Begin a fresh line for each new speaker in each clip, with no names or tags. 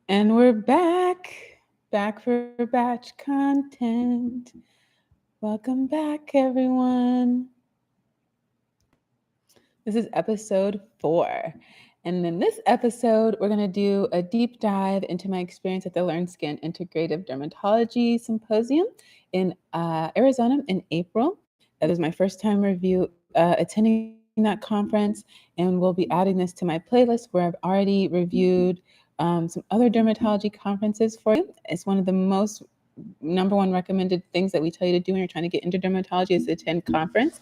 And we're back for batch content. Welcome back, everyone. This is episode 4. And in this episode, we're going to do a deep dive into my experience at the LearnSkin Integrative Dermatology Symposium in Arizona in April. That was my first time attending that conference, and we'll be adding this to my playlist where I've already reviewed some other dermatology conferences for you. It's one of the most number one recommended things that we tell you to do when you're trying to get into dermatology is to attend conference.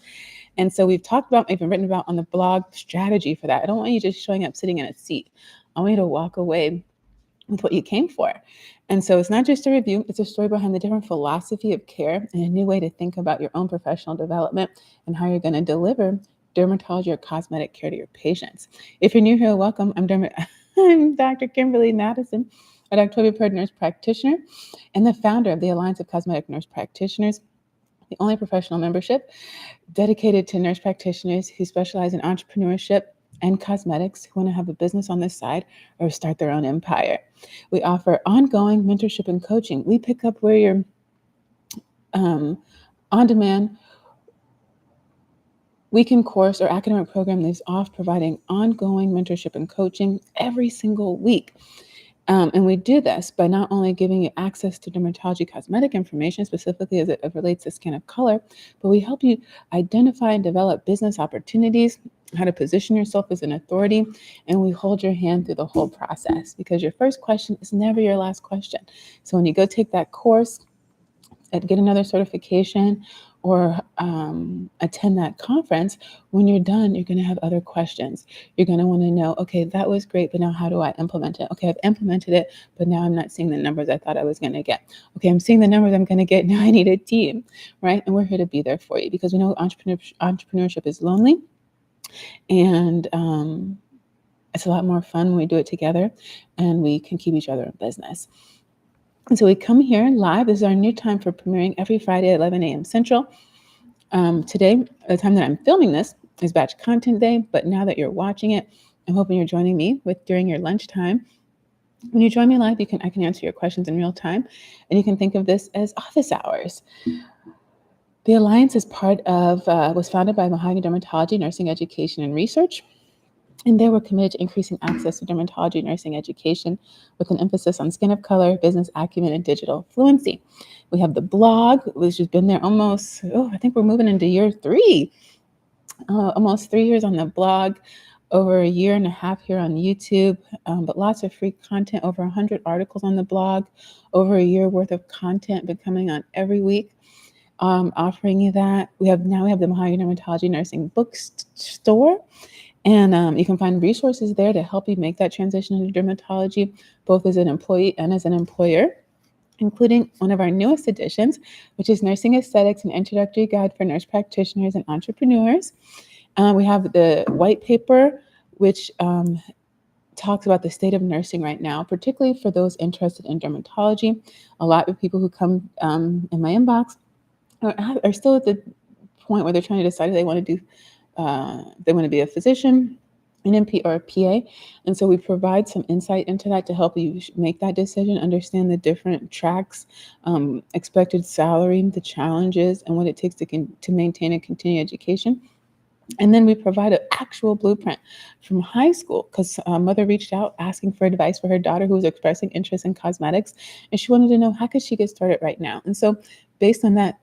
And so we've talked about, even written about on the blog strategy for that. I don't want you just showing up sitting in a seat. I want you to walk away with what you came for. And so it's not just a review, it's a story behind the different philosophy of care and a new way to think about your own professional development and how you're going to deliver dermatology or cosmetic care to your patients. If you're new here, welcome. I'm Dr. Kimberly Madison, a doctoral nurse practitioner and the founder of the Alliance of Cosmetic Nurse Practitioners, the only professional membership dedicated to nurse practitioners who specialize in entrepreneurship and cosmetics, who want to have a business on the side or start their own empire. We offer ongoing mentorship and coaching. We pick up where your on-demand weekend course or academic program leaves off, providing ongoing mentorship and coaching every single week. And we do this by not only giving you access to dermatology cosmetic information, specifically as it relates to skin of color, but we help you identify and develop business opportunities, how to position yourself as an authority, and we hold your hand through the whole process because your first question is never your last question. So when you go take that course, get another certification, or attend that conference, when you're done, you're going to have other questions. You're going to want to know, okay, that was great, but now how do I implement it? Okay, I've implemented it, but now I'm not seeing the numbers I thought I was going to get. Okay, I'm seeing the numbers I'm going to get. Now I need a team, right? And we're here to be there for you because we know entrepreneurship is lonely, and it's a lot more fun when we do it together and we can keep each other in business. And so we come here live. This is our new time for premiering every Friday at 11 a.m. Central. Today, the time that I'm filming this is batch content day, but now that you're watching it, I'm hoping you're joining me during your lunchtime. When you join me live, I can answer your questions in real time, and you can think of this as office hours. The Alliance was founded by Mahogany Dermatology, Nursing Education and Research. And they were committed to increasing access to dermatology nursing education with an emphasis on skin of color, business acumen, and digital fluency. We have the blog, which has been there I think we're moving into year 3. Almost 3 years on the blog, over a year and a half here on YouTube, but lots of free content, over 100 articles on the blog, over a year worth of content been coming on every week. Offering you that. We have the Mahogany Dermatology Nursing Bookstore. And you can find resources there to help you make that transition into dermatology, both as an employee and as an employer, including one of our newest editions, which is Nursing Aesthetics, an introductory guide for nurse practitioners and entrepreneurs. We have the white paper, which talks about the state of nursing right now, particularly for those interested in dermatology. A lot of people who come in my inbox are still at the point where they're trying to decide if they want to be a physician, an NP, or a PA. And so we provide some insight into that to help you make that decision, understand the different tracks, expected salary, the challenges, and what it takes to maintain and continue education. And then we provide an actual blueprint from high school because a mother reached out asking for advice for her daughter who was expressing interest in cosmetics. And she wanted to know, how could she get started right now? And so based on that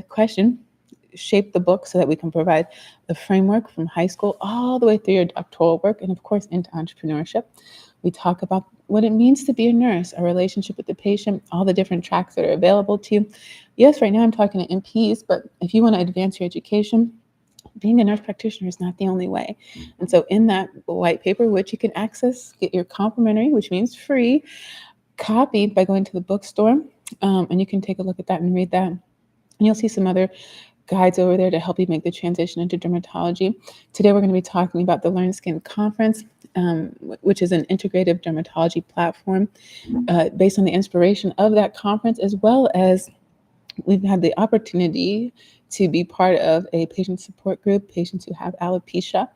question, shape the book so that we can provide the framework from high school all the way through your doctoral work and, of course, into entrepreneurship. We talk about what it means to be a nurse, a relationship with the patient, all the different tracks that are available to you. Yes, right now I'm talking to NPs, but if you want to advance your education, being a nurse practitioner is not the only way. And so in that white paper, which you can access, get your complimentary, which means free, copy by going to the bookstore, and you can take a look at that and read that. And you'll see some other guides over there to help you make the transition into dermatology. Today, we're going to be talking about the LearnSkin conference, which is an integrative dermatology platform based on the inspiration of that conference, as well as we've had the opportunity to be part of a patient support group, patients who have alopecia,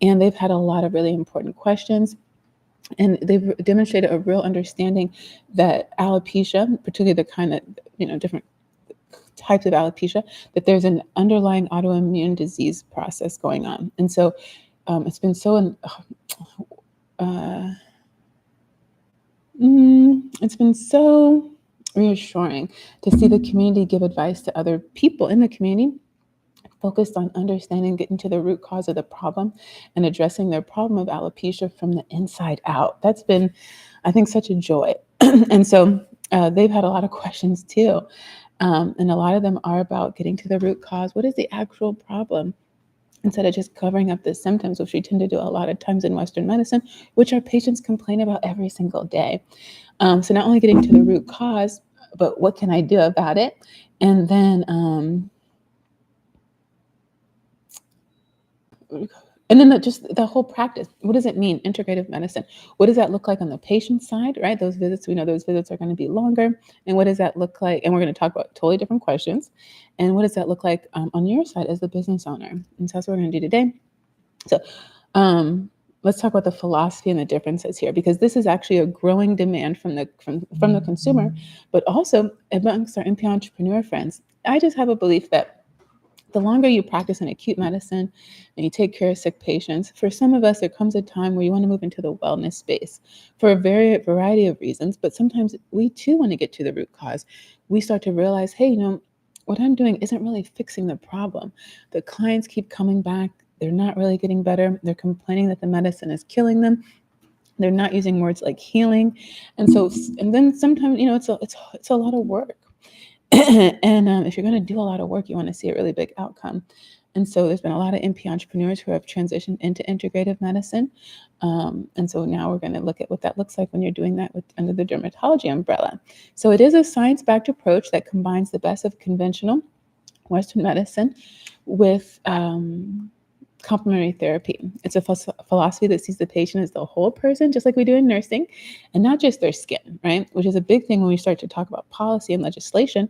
and they've had a lot of really important questions. And they've demonstrated a real understanding that alopecia, particularly the kind that, different types of alopecia, that there's an underlying autoimmune disease process going on. And so it's been so it's been so reassuring to see the community give advice to other people in the community focused on understanding, getting to the root cause of the problem and addressing their problem of alopecia from the inside out. That's been, I think, such a joy. And so they've had a lot of questions too. And a lot of them are about getting to the root cause. What is the actual problem? Instead of just covering up the symptoms, which we tend to do a lot of times in Western medicine, which our patients complain about every single day. So not only getting to the root cause, but what can I do about it? And then just the whole practice. What does it mean, integrative medicine? What does that look like on the patient side, right? Those visits, we know those visits are going to be longer. And what does that look like? And we're going to talk about totally different questions. And what does that look like on your side as the business owner? And so that's what we're going to do today. So let's talk about the philosophy and the differences here, because this is actually a growing demand from the consumer, but also amongst our NP entrepreneur friends. I just have a belief that the longer you practice in acute medicine and you take care of sick patients, for some of us, there comes a time where you want to move into the wellness space for a variety of reasons. But sometimes we too want to get to the root cause. We start to realize, hey, what I'm doing isn't really fixing the problem. The clients keep coming back. They're not really getting better. They're complaining that the medicine is killing them. They're not using words like healing. And then sometimes, it's a lot of work. And if you're going to do a lot of work, you want to see a really big outcome. And so there's been a lot of NP entrepreneurs who have transitioned into integrative medicine. And so now we're going to look at what that looks like when you're doing that under the dermatology umbrella. So it is a science-backed approach that combines the best of conventional Western medicine with complementary therapy. It's a philosophy that sees the patient as the whole person, just like we do in nursing, and not just their skin, right? Which is a big thing when we start to talk about policy and legislation.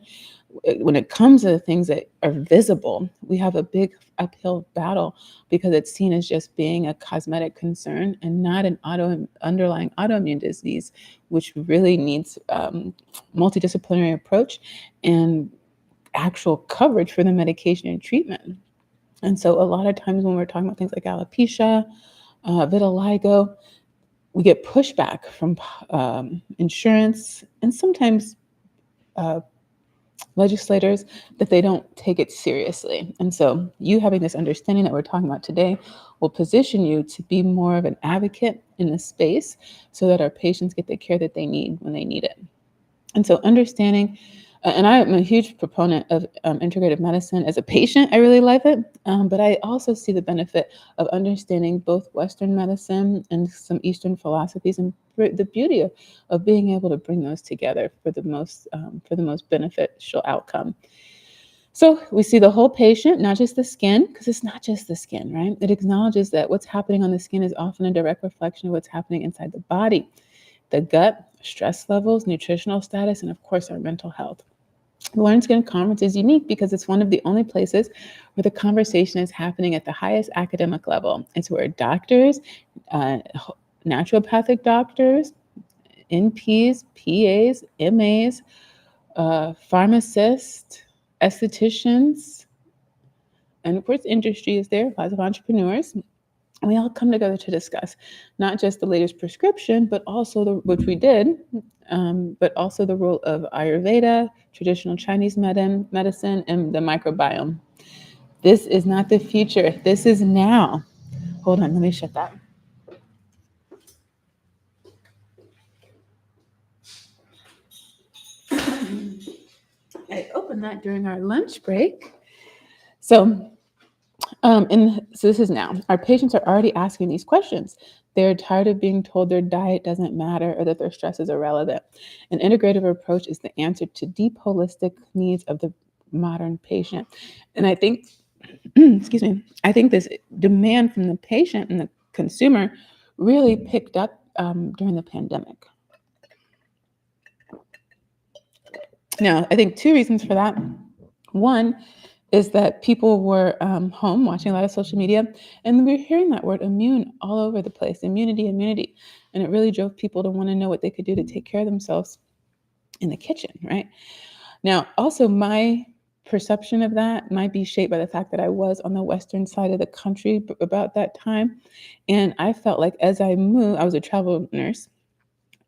When it comes to the things that are visible, we have a big uphill battle because it's seen as just being a cosmetic concern and not an underlying autoimmune disease, which really needs multidisciplinary approach and actual coverage for the medication and treatment. And so a lot of times when we're talking about things like alopecia, vitiligo, we get pushback from insurance and sometimes legislators that they don't take it seriously. And so you having this understanding that we're talking about today will position you to be more of an advocate in the space so that our patients get the care that they need when they need it. And so understanding, and I am a huge proponent of integrative medicine. As a patient, I really love it. But I also see the benefit of understanding both Western medicine and some Eastern philosophies, and the beauty of being able to bring those together for the most beneficial outcome. So we see the whole patient, not just the skin, because it's not just the skin, right? It acknowledges that what's happening on the skin is often a direct reflection of what's happening inside the body, the gut, stress levels, nutritional status, and of course, our mental health. The LearnSkin conference is unique because it's one of the only places where the conversation is happening at the highest academic level. It's where doctors, naturopathic doctors, NPs, PAs, MAs, pharmacists, estheticians, and of course, industry is there, lots of entrepreneurs. And we all come together to discuss not just the latest prescription, but also which we did, but also the role of Ayurveda, traditional Chinese medicine, and the microbiome. This is not the future. This is now. Hold on, let me shut that. I opened that during our lunch break. So this is now. Our patients are already asking these questions. They're tired of being told their diet doesn't matter or that their stress is irrelevant. An integrative approach is the answer to deep holistic needs of the modern patient. And I think, excuse me, I think this demand from the patient and the consumer really picked up during the pandemic. Now, I think two reasons for that. One is that people were home watching a lot of social media, and we're hearing that word immune all over the place, immunity. And it really drove people to want to know what they could do to take care of themselves in the kitchen, right? Now, also my perception of that might be shaped by the fact that I was on the western side of the country about that time. And I felt like as I moved, I was a travel nurse.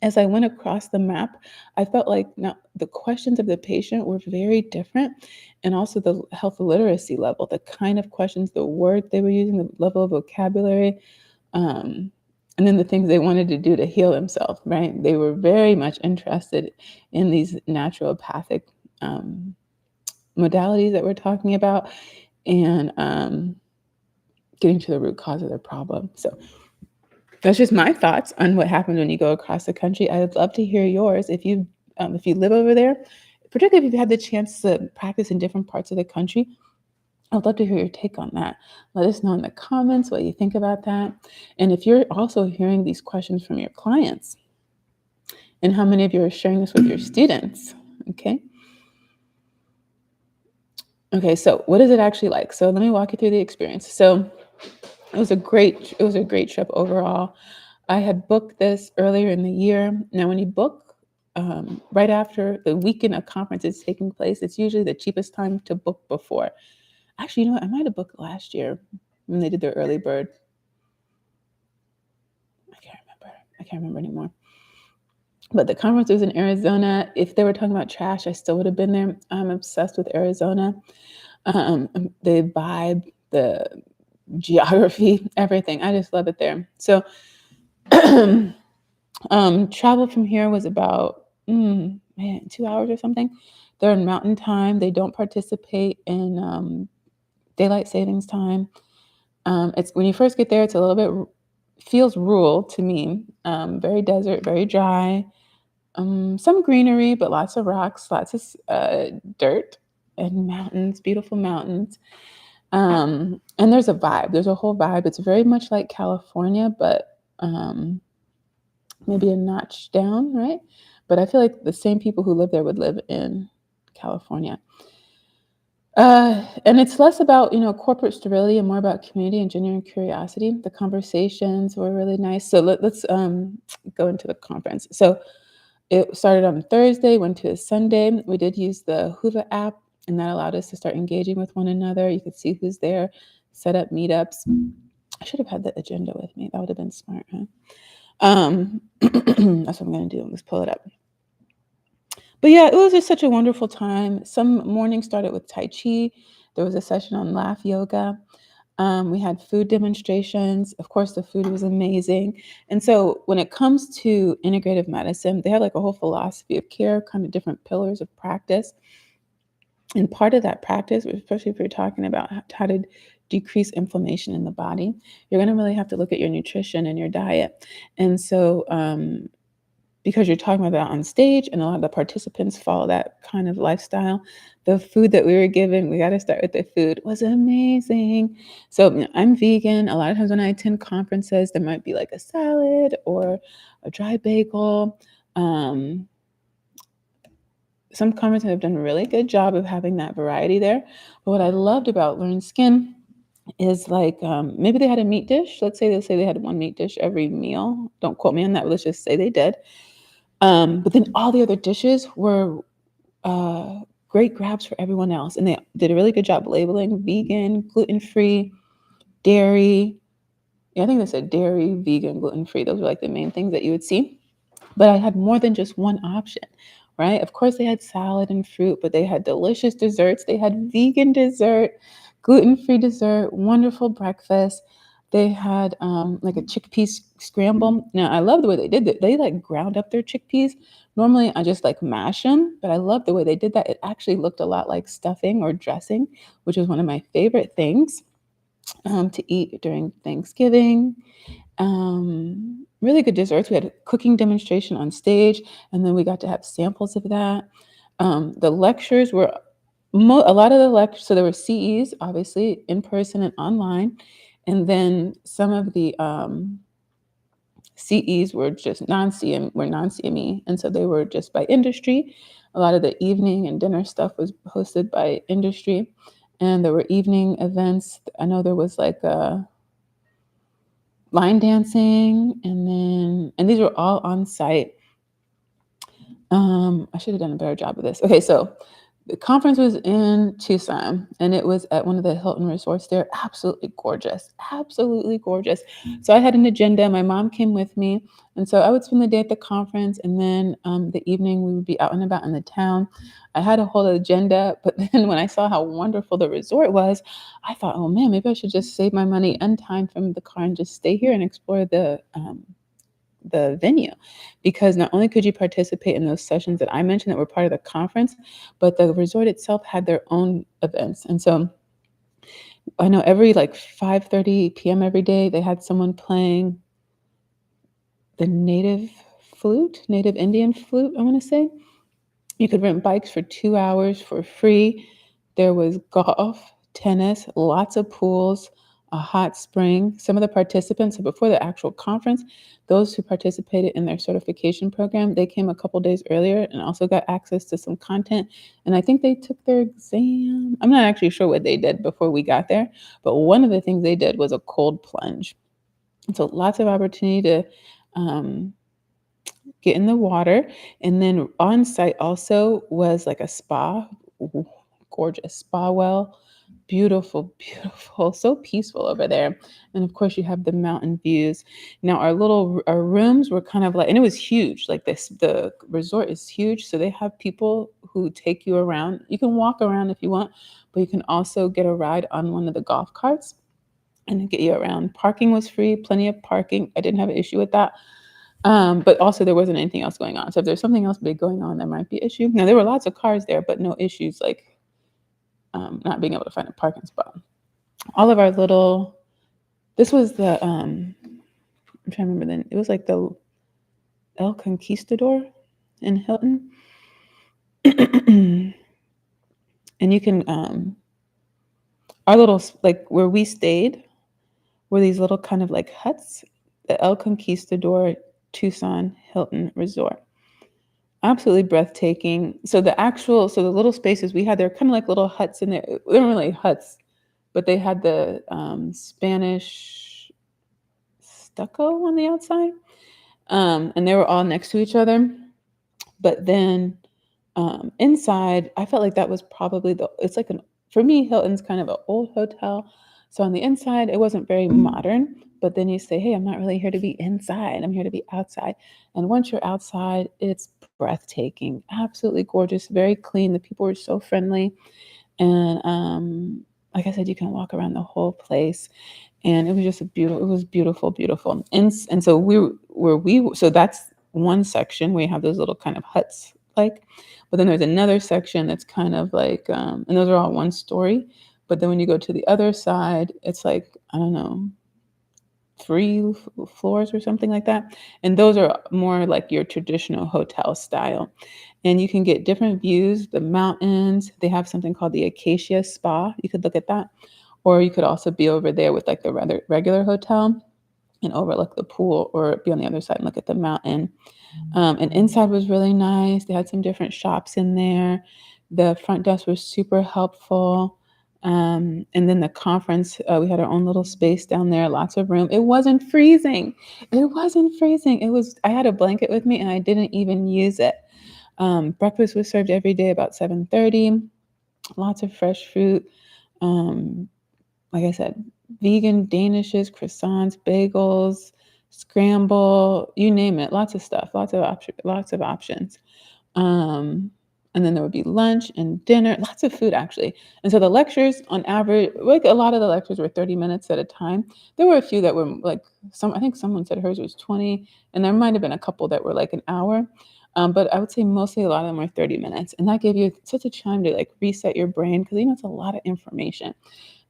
As I went across the map, I felt like now the questions of the patient were very different, and also the health literacy level, the kind of questions, the words they were using, the level of vocabulary, um, and then the things they wanted to do to heal themselves, right? They were very much interested in these naturopathic um, modalities that we're talking about, and getting to the root cause of their problem. So that's just my thoughts on what happens when you go across the country. I would love to hear yours if you live over there, particularly if you've had the chance to practice in different parts of the country. I'd love to hear your take on that. Let us know in the comments what you think about that. And if you're also hearing these questions from your clients, and how many of you are sharing this with your students, okay? Okay, so what is it actually like? So let me walk you through the experience. So it was a great trip overall. I had booked this earlier in the year. Now, when you book right after the weekend a conference is taking place, it's usually the cheapest time to book before. Actually, you know what? I might have booked last year when they did their early bird. I can't remember anymore. But the conference was in Arizona. If they were talking about trash, I still would have been there. I'm obsessed with Arizona. The vibe, the geography, everything. I just love it there. So travel from here was about 2 hours or something. They're in mountain time. They don't participate in daylight savings time. It's when you first get there, it's a little bit feels rural to me. Very desert, very dry. Some greenery, but lots of rocks, lots of dirt and mountains, beautiful mountains. And there's a vibe. There's a whole vibe. It's very much like California, but maybe a notch down, right? But I feel like the same people who live there would live in California. And it's less about, corporate sterility and more about community and genuine curiosity. The conversations were really nice. So let's go into the conference. So it started on Thursday, went to a Sunday. We did use the Hoover app, and that allowed us to start engaging with one another. You could see who's there, set up meetups. I should have had the agenda with me. That would have been smart, huh? That's what I'm going to do. Let's pull it up. But yeah, it was just such a wonderful time. Some mornings started with Tai Chi. There was a session on laugh yoga. We had food demonstrations. Of course, the food was amazing. And so when it comes to integrative medicine, they have like a whole philosophy of care, kind of different pillars of practice. And part of that practice, especially if you're talking about how to decrease inflammation in the body, you're going to really have to look at your nutrition and your diet. And so because you're talking about that on stage and a lot of the participants follow that kind of lifestyle, the food that we were given, we got to start with the food, was amazing. So I'm vegan. A lot of times when I attend conferences, there might be like a salad or a dry bagel. Some conferences have done a really good job of having that variety there. But what I loved about LearnSkin is like maybe they had a meat dish. Let's say they had one meat dish every meal. Don't quote me on that, but let's just say they did. But then all the other dishes were great grabs for everyone else. And they did a really good job labeling vegan, gluten-free, dairy. Yeah, I think they said dairy, vegan, gluten-free. Those were like the main things that you would see. But I had more than just one option, right? Of course, they had salad and fruit, but they had delicious desserts. They had vegan dessert, gluten-free dessert, wonderful breakfast. They had like a chickpea scramble. Now, I love the way they did it. They like ground up their chickpeas. Normally, I just like mash them, but I love the way they did that. It actually looked a lot like stuffing or dressing, which is one of my favorite things to eat during Thanksgiving. Really good desserts. We had a cooking demonstration on stage, and then we got to have samples of that. The lectures were a lot of the lectures. So there were CEs, obviously, in person and online. And then some of the CEs were just non-CME, and so they were just by industry. A lot of the evening and dinner stuff was hosted by industry, and there were evening events. I know there was like line dancing, and these were all on site. I should have done a better job of this. Okay, so the conference was in Tucson, and it was at one of the Hilton resorts there. Absolutely gorgeous, absolutely gorgeous. So I had an agenda. My mom came with me, and so I would spend the day at the conference, and then the evening we would be out and about in the town. I had a whole agenda, but then when I saw how wonderful the resort was, I thought, oh man, maybe I should just save my money and time from the car and just stay here and explore the venue, because not only could you participate in those sessions that I mentioned that were part of the conference, but the resort itself had their own events. And so I know every like 5:30 p.m. every day they had someone playing the native Indian flute, I want to say. You could rent bikes for 2 hours for free. There was golf, tennis, lots of pools, a hot spring. Some of the participants, so before the actual conference, those who participated in their certification program, they came a couple days earlier and also got access to some content. And I think they took their exam. I'm not actually sure what they did before we got there, but one of the things they did was a cold plunge. And so lots of opportunity to um, get in the water. And then on site also was like a spa, ooh, gorgeous spa well, beautiful, beautiful, so peaceful over there. And of course, you have the mountain views. Now, our rooms were kind of like, and it was huge. Like this, the resort is huge, so they have people who take you around. You can walk around if you want, but you can also get a ride on one of the golf carts and get you around. Parking was free, plenty of parking. I didn't have an issue with that. But also there wasn't anything else going on. So if there's something else big going on, there might be an issue. Now there were lots of cars there, but no issues like not being able to find a parking spot. All of our little, this was the, I'm trying to remember then. It was like the El Conquistador in Hilton. And you can, our little, like where we stayed were these little kind of like huts, the El Conquistador Tucson Hilton Resort. Absolutely breathtaking. So the little spaces we had, they're kind of like little huts in there. They weren't really huts, but they had the Spanish stucco on the outside, and they were all next to each other. But then inside, I felt like that was probably it's like for me, Hilton's kind of an old hotel. So on the inside, it wasn't very modern. But then you say, hey, I'm not really here to be inside. I'm here to be outside. And once you're outside, it's breathtaking, absolutely gorgeous, very clean. The people were so friendly. And like I said, you can walk around the whole place. And it was just it was beautiful, beautiful. And so so that's one section where you have those little kind of huts like, but then there's another section that's kind of like, and those are all one story. But then when you go to the other side, it's like, I don't know, 3 floors or something like that. And those are more like your traditional hotel style. And you can get different views, the mountains. They have something called the Acacia Spa. You could look at that. Or you could also be over there with like the rather regular hotel and overlook the pool, or be on the other side and look at the mountain. And inside was really nice. They had some different shops in there. The front desk was super helpful. And then the conference, we had our own little space down there, lots of room. It wasn't freezing. It wasn't freezing. I had a blanket with me and I didn't even use it. Breakfast was served every day about 7:30. Lots of fresh fruit. Like I said, vegan danishes, croissants, bagels, scramble, you name it, lots of stuff, lots of options. And then there would be lunch and dinner, lots of food actually. And so the lectures on average, like a lot of the lectures were 30 minutes at a time. There were a few that were like I think someone said hers was 20, and there might have been a couple that were like an hour. But I would say mostly a lot of them were 30 minutes. And that gave you such a time to like reset your brain, because it's a lot of information.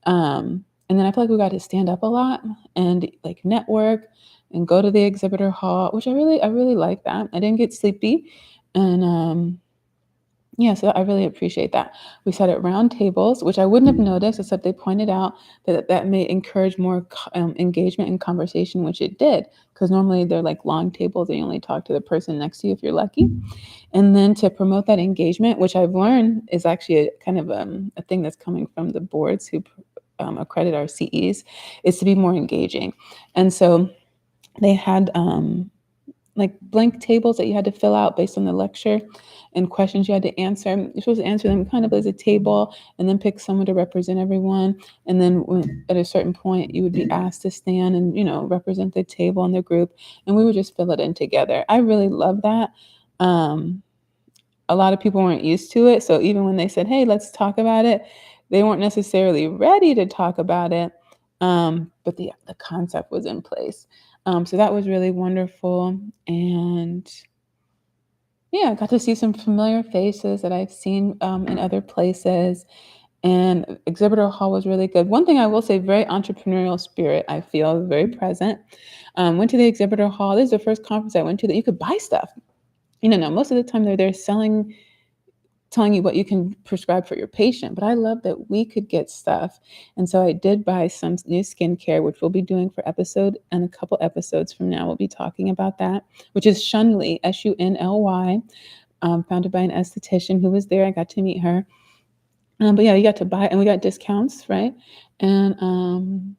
And then I feel like we got to stand up a lot and like network and go to the exhibitor hall, which I really like that. I didn't get sleepy. And yeah, so I really appreciate that. We sat at round tables, which I wouldn't have noticed, except they pointed out that may encourage more engagement and conversation, which it did, because normally they're like long tables and you only talk to the person next to you if you're lucky. And then to promote that engagement, which I've learned is actually a kind of a thing that's coming from the boards who accredit our CEs, is to be more engaging. And so they had like blank tables that you had to fill out based on the lecture and questions you had to answer. You're supposed to answer them kind of as a table and then pick someone to represent everyone. And then at a certain point, you would be asked to stand and, represent the table and the group. And we would just fill it in together. I really love that. A lot of people weren't used to it. So even when they said, hey, let's talk about it, they weren't necessarily ready to talk about it. But the concept was in place. So that was really wonderful. And yeah, I got to see some familiar faces that I've seen in other places. And exhibitor hall was really good. One thing I will say, very entrepreneurial spirit, I feel very present. Went to the exhibitor hall. This is the first conference I went to that you could buy stuff. Now most of the time they're there telling you what you can prescribe for your patient, but I love that we could get stuff. And so I did buy some new skincare, which we'll be doing for episode, and a couple episodes from now, we'll be talking about that, which is Shunly, Shunly, founded by an esthetician who was there. I got to meet her. But yeah, you got to buy, and we got discounts, right? And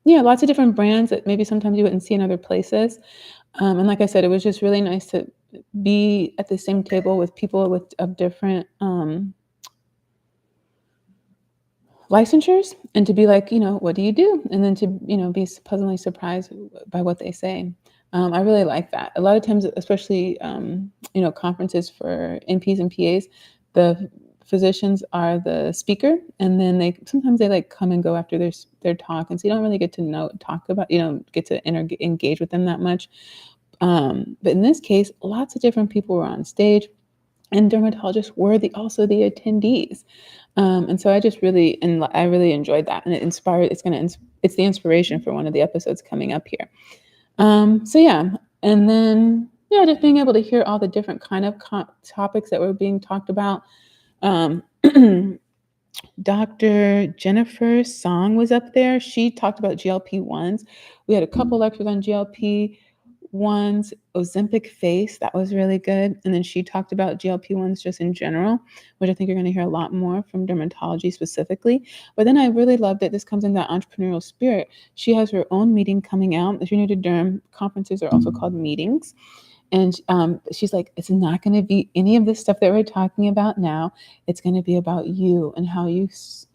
yeah, lots of different brands that maybe sometimes you wouldn't see in other places. And like I said, it was just really nice to be at the same table with people of different licensures, and to be like, what do you do? And then to, be pleasantly surprised by what they say. I really like that. A lot of times, especially, conferences for NPs and PAs, the physicians are the speaker, and then sometimes they like come and go after their talk. And so you don't really get to talk about, get to engage with them that much. But in this case, lots of different people were on stage, and dermatologists were also the attendees. And so I really enjoyed that, and it's the inspiration for one of the episodes coming up here. So yeah, and then just being able to hear all the different kind of topics that were being talked about. Dr. Jennifer Song was up there. She talked about GLP-1s. We had a couple lectures on GLP-1s, Ozempic face. That was really good. And then she talked about GLP-1s just in general, which I think you're going to hear a lot more from dermatology specifically. But then I really loved it. This comes in that entrepreneurial spirit. She has her own meeting coming out. If you're new to derm, conferences are also called meetings. And she's like, it's not going to be any of this stuff that we're talking about now. It's going to be about you and how you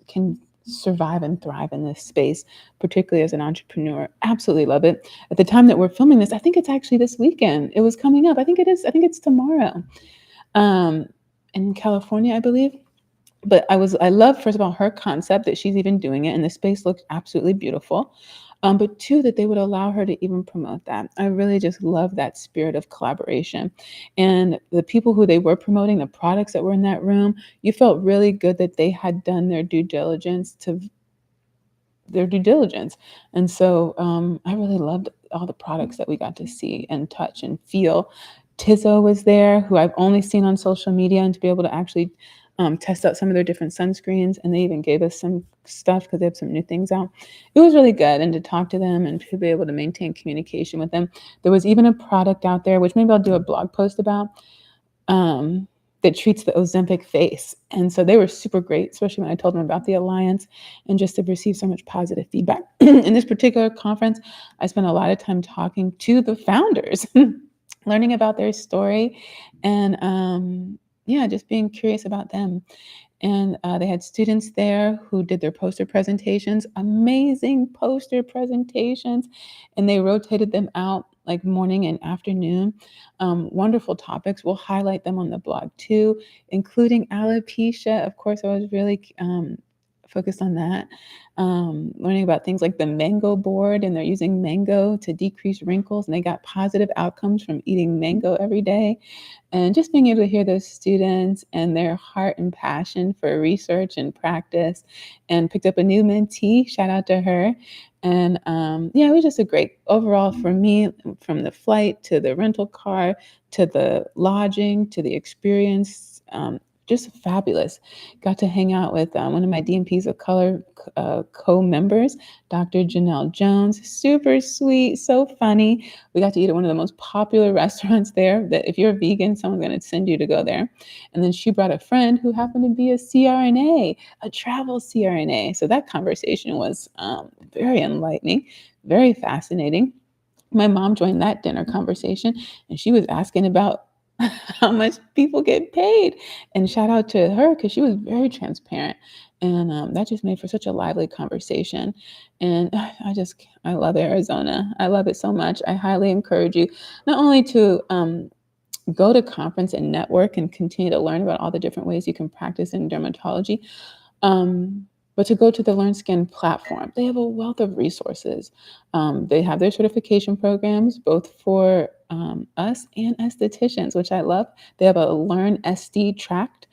can survive and thrive in this space, particularly as an entrepreneur. Absolutely love it. At the time that we're filming this, I think it's actually this weekend. It was coming up. I think it is. I think it's tomorrow in California, I believe. But I love, first of all, her concept that she's even doing it, and the space looks absolutely beautiful. But two, that they would allow her to even promote that. I really just love that spirit of collaboration. And the people who they were promoting, the products that were in that room, you felt really good that they had done their due diligence. And so I really loved all the products that we got to see and touch and feel. Tizzo was there, who I've only seen on social media, and to be able to actually test out some of their different sunscreens, and they even gave us some stuff because they have some new things out. It was really good, and to talk to them and to be able to maintain communication with them. There was even a product out there, which maybe I'll do a blog post about, that treats the Ozempic face. And so they were super great, especially when I told them about the alliance, and just to receive so much positive feedback. In this particular conference, I spent a lot of time talking to the founders, learning about their story, and just being curious about them. And they had students there who did their poster presentations, amazing poster presentations, and they rotated them out like morning and afternoon. Wonderful topics. We'll highlight them on the blog too, including alopecia. Of course, I was really focused on that. Learning about things like the mango board, and they're using mango to decrease wrinkles, and they got positive outcomes from eating mango every day. And just being able to hear those students and their heart and passion for research and practice, and picked up a new mentee, shout out to her. And it was just a great overall for me, from the flight to the rental car to the lodging to the experience. Just fabulous. Got to hang out with one of my DMPs of color co-members, Dr. Janelle Jones. Super sweet, so funny. We got to eat at one of the most popular restaurants there, that if you're a vegan, someone's going to send you to go there. And then she brought a friend who happened to be a CRNA, a travel CRNA. So that conversation was very enlightening, very fascinating. My mom joined that dinner conversation, and she was asking about how much people get paid. And shout out to her because she was very transparent, and that just made for such a lively conversation. And I love Arizona. I love it so much. I highly encourage you not only to go to conference and network and continue to learn about all the different ways you can practice in dermatology. But to go to the LearnSkin platform, they have a wealth of resources. They have their certification programs, both for us and estheticians, which I love. They have a Learn SD tract.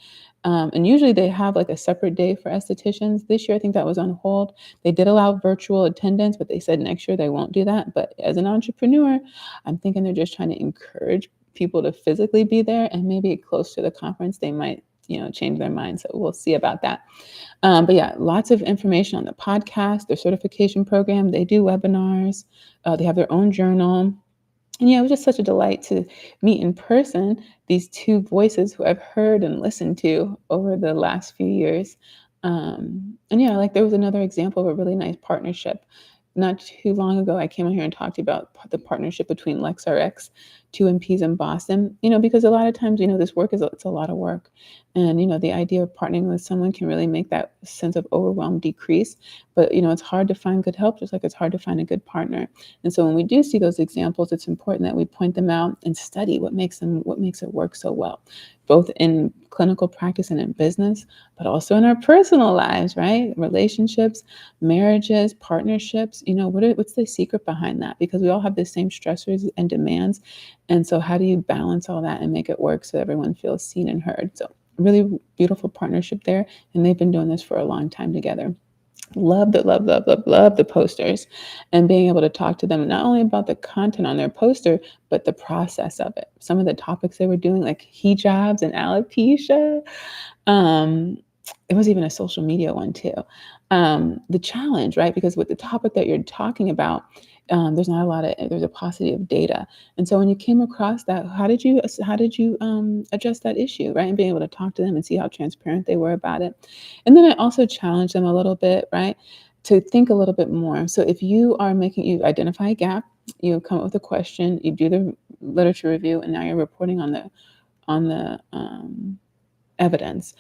And usually they have like a separate day for estheticians. This year, I think that was on hold. They did allow virtual attendance, but they said next year they won't do that. But as an entrepreneur, I'm thinking they're just trying to encourage people to physically be there, and maybe close to the conference, they might, change their mind. So we'll see about that. But yeah, lots of information on the podcast, their certification program. They do webinars. They have their own journal. And yeah, it was just such a delight to meet in person these two voices who I've heard and listened to over the last few years. And yeah, like there was another example of a really nice partnership. Not too long ago, I came on here and talked about the partnership between LexRx, 2MPs in Boston, because a lot of times, this work it's a lot of work. And, the idea of partnering with someone can really make that sense of overwhelm decrease. But, it's hard to find good help, just like it's hard to find a good partner. And so when we do see those examples, it's important that we point them out and study what makes it work so well, both in clinical practice and in business, but also in our personal lives, right? Relationships, marriages, partnerships, what's the secret behind that? Because we all have the same stressors and demands. And so how do you balance all that and make it work so everyone feels seen and heard? So really beautiful partnership there. And they've been doing this for a long time together. Love the posters and being able to talk to them not only about the content on their poster, but the process of it. Some of the topics they were doing, like hijabs and alopecia. It was even a social media one too. The challenge, right? Because with the topic that you're talking about, there's a paucity of data. And so when you came across that, how did you address that issue, right? And being able to talk to them and see how transparent they were about it. And then I also challenged them a little bit, right, to think a little bit more. So if you identify a gap, you come up with a question, you do the literature review, and now you're reporting on the evidence.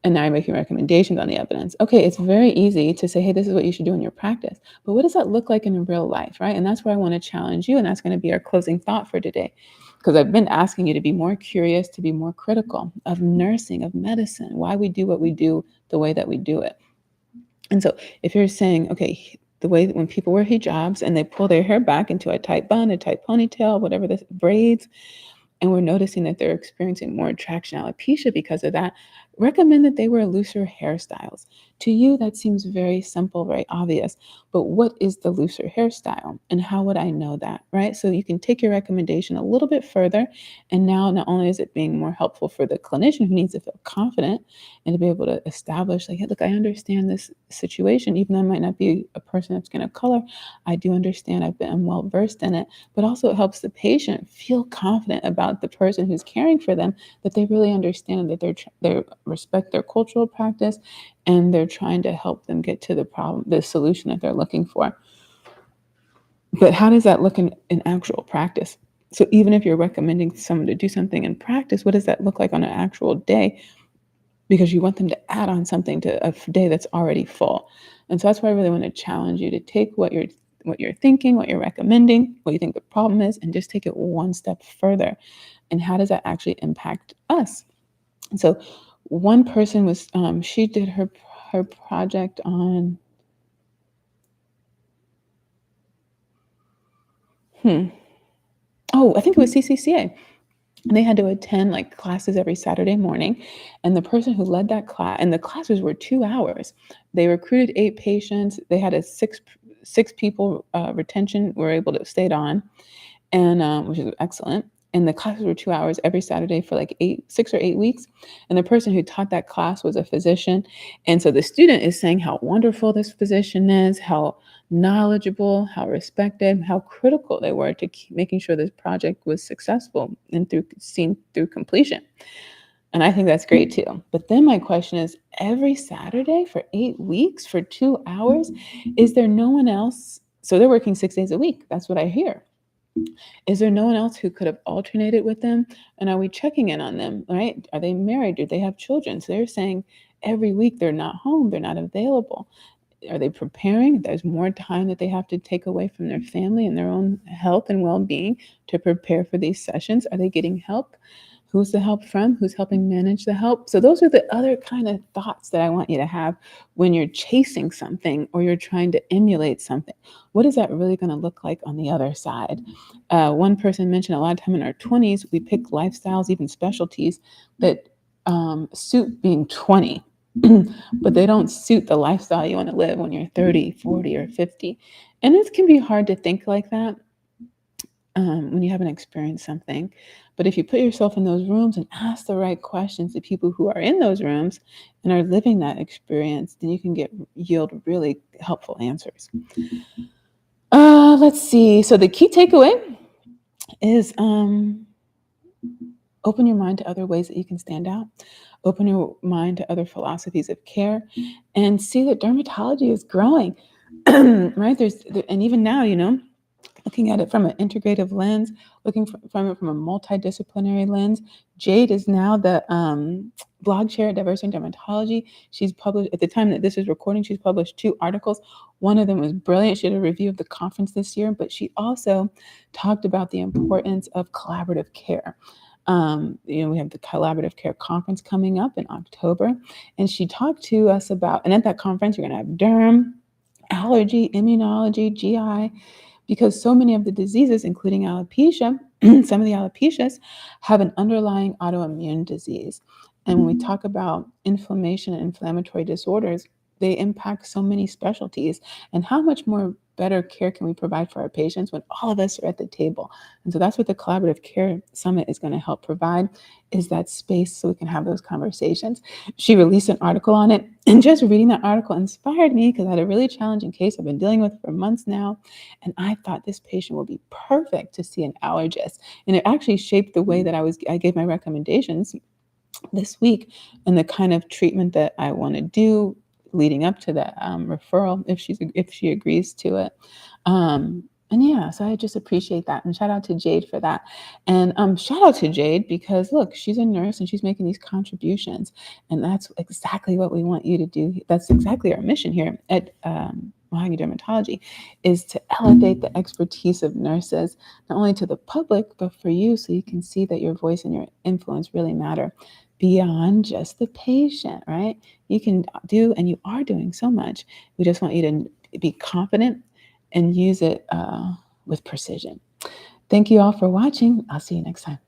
And now you're making recommendations on the evidence. Okay, it's very easy to say, hey, this is what you should do in your practice. But what does that look like in real life, right? And that's where I want to challenge you. And that's going to be our closing thought for today. Because I've been asking you to be more curious, to be more critical of nursing, of medicine, why we do what we do the way that we do it. And so if you're saying, okay, the way that when people wear hijabs and they pull their hair back into a tight bun, a tight ponytail, whatever the braids, and we're noticing that they're experiencing more traction alopecia because of that, recommend that they wear looser hairstyles. To you, that seems very simple, very obvious, but what is the looser hairstyle and how would I know that, right? So you can take your recommendation a little bit further, and now not only is it being more helpful for the clinician who needs to feel confident and to be able to establish, like, hey, look, I understand this situation, even though I might not be a person of skin of color, I do understand, I'm well versed in it, but also it helps the patient feel confident about the person who's caring for them, that they really understand that they respect their cultural practice and they're trying to help them get to the solution that they're looking for. But how does that look in actual practice? So even if you're recommending someone to do something in practice, what does that look like on an actual day? Because you want them to add on something to a day that's already full. And so that's why I really want to challenge you to take what you're thinking, what you're recommending, what you think the problem is, and just take it one step further. And how does that actually impact us? And so one person was, she did her project on, I think it was CCCA. And they had to attend like classes every Saturday morning. And the person who led that class, and the classes were 2 hours. They recruited 8 patients. They had a six people retention were able to stay on, and which is excellent. And the classes were 2 hours every Saturday for like 6 or 8 weeks. And the person who taught that class was a physician. And so the student is saying how wonderful this physician is, how knowledgeable, how respected, how critical they were to making sure this project was successful and seen through completion. And I think that's great too. But then my question is, every Saturday for 8 weeks for 2 hours, is there no one else? So they're working 6 days a week. That's what I hear. Is there no one else who could have alternated with them? And are we checking in on them, right? Are they married? Do they have children? So they're saying every week they're not home, they're not available. Are they preparing? There's more time that they have to take away from their family and their own health and well-being to prepare for these sessions. Are they getting help? Who's the help from? Who's helping manage the help? So those are the other kind of thoughts that I want you to have when you're chasing something or you're trying to emulate something. What is that really going to look like on the other side? One person mentioned a lot of time in our 20s, we pick lifestyles, even specialties that suit being 20. But they don't suit the lifestyle you want to live when you're 30, 40, or 50. And it can be hard to think like that when you haven't experienced something. But if you put yourself in those rooms and ask the right questions to people who are in those rooms and are living that experience, then you can yield really helpful answers. Let's see. So the key takeaway is open your mind to other ways that you can stand out. Open your mind to other philosophies of care, and see that dermatology is growing. Right? And even now, looking at it from an integrative lens, looking from it from a multidisciplinary lens. Jade is now the blog chair at Diversity in Dermatology. She's published, at the time that this is recording, she's published 2 articles. One of them was brilliant. She did a review of the conference this year, but she also talked about the importance of collaborative care. We have the Collaborative Care Conference coming up in October, and she talked to us about, and at that conference, you're going to have Derm, allergy, immunology, GI, because so many of the diseases, including alopecia, some of the alopecias have an underlying autoimmune disease. And when we talk about inflammation and inflammatory disorders, they impact so many specialties. And how much more better care can we provide for our patients when all of us are at the table? And so that's what the Collaborative Care Summit is going to help provide, is that space so we can have those conversations. She released an article on it, and just reading that article inspired me because I had a really challenging case I've been dealing with for months now. And I thought this patient will be perfect to see an allergist. And it actually shaped the way that I gave my recommendations this week and the kind of treatment that I want to do leading up to that referral if she agrees to it. And yeah, so I just appreciate that. And shout out to Jade for that. And shout out to Jade because look, she's a nurse and she's making these contributions. And that's exactly what we want you to do. That's exactly our mission here at Mahogany Dermatology, is to elevate the expertise of nurses, not only to the public, but for you, so you can see that your voice and your influence really matter beyond just the patient, right? You can do, and you are doing so much. We just want you to be confident and use it with precision. Thank you all for watching. I'll see you next time.